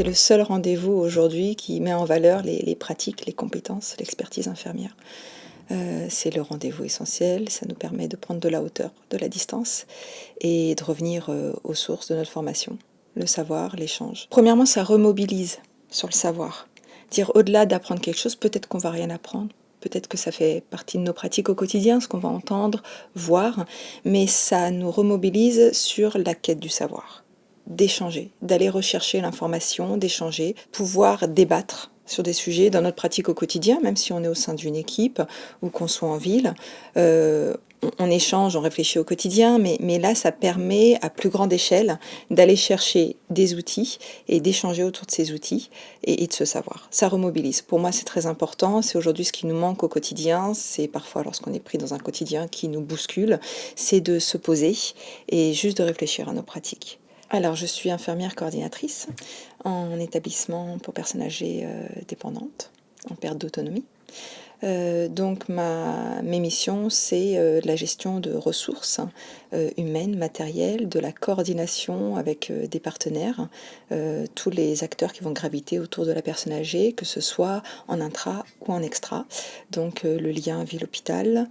le seul rendez-vous aujourd'hui qui met en valeur les pratiques, les compétences, l'expertise infirmière. C'est le rendez-vous essentiel, ça nous permet de prendre de la hauteur, de la distance et de revenir aux sources de notre formation, le savoir, l'échange. Premièrement, ça remobilise sur le savoir. Dire au-delà d'apprendre quelque chose, peut-être qu'on va rien apprendre, peut-être que ça fait partie de nos pratiques au quotidien, ce qu'on va entendre, voir, mais ça nous remobilise sur la quête du savoir, d'échanger, d'aller rechercher l'information, d'échanger, pouvoir débattre sur des sujets dans notre pratique au quotidien, même si on est au sein d'une équipe ou qu'on soit en ville. On échange, on réfléchit au quotidien, mais là, ça permet à plus grande échelle d'aller chercher des outils et d'échanger autour de ces outils et de se savoir. Ça remobilise. Pour moi, c'est très important. C'est aujourd'hui ce qui nous manque au quotidien. C'est parfois lorsqu'on est pris dans un quotidien qui nous bouscule, c'est de se poser et juste de réfléchir à nos pratiques. Alors, je suis infirmière coordinatrice en établissement pour personnes âgées dépendantes, en perte d'autonomie. Donc mes missions, c'est la gestion de ressources humaines, matérielles, de la coordination avec des partenaires, tous les acteurs qui vont graviter autour de la personne âgée, que ce soit en intra ou en extra. Donc le lien ville-hôpital,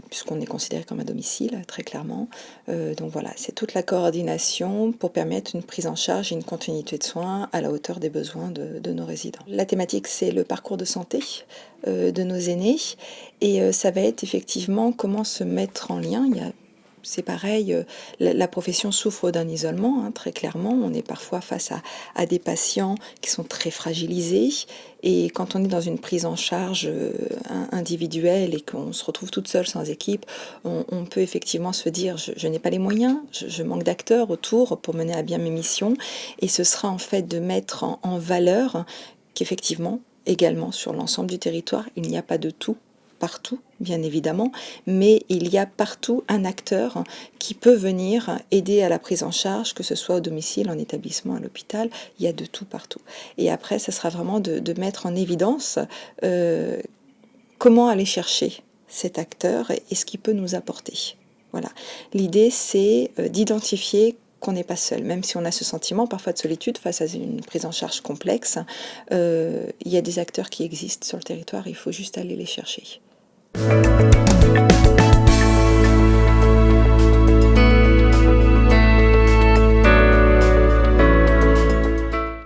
puisqu'on est considéré comme un domicile, très clairement. Donc voilà, c'est toute la coordination pour permettre une prise en charge et une continuité de soins à la hauteur des besoins de nos résidents. La thématique, c'est le parcours de santé de nos aînés et ça va être effectivement comment se mettre en lien. C'est pareil, la profession souffre d'un isolement, hein, très clairement. On est parfois face à des patients qui sont très fragilisés et quand on est dans une prise en charge individuelle et qu'on se retrouve toute seule sans équipe, on peut effectivement se dire je n'ai pas les moyens, je manque d'acteurs autour pour mener à bien mes missions et ce sera en fait de mettre en valeur qu'effectivement, également sur l'ensemble du territoire, il n'y a pas de tout partout, bien évidemment, mais il y a partout un acteur qui peut venir aider à la prise en charge, que ce soit au domicile, en établissement, à l'hôpital, il y a de tout partout. Et après, ça sera vraiment de mettre en évidence comment aller chercher cet acteur et ce qu'il peut nous apporter. Voilà. L'idée, c'est d'identifier qu'on n'est pas seul, même si on a ce sentiment parfois de solitude face à une prise en charge complexe, il y a des acteurs qui existent sur le territoire, il faut juste aller les chercher.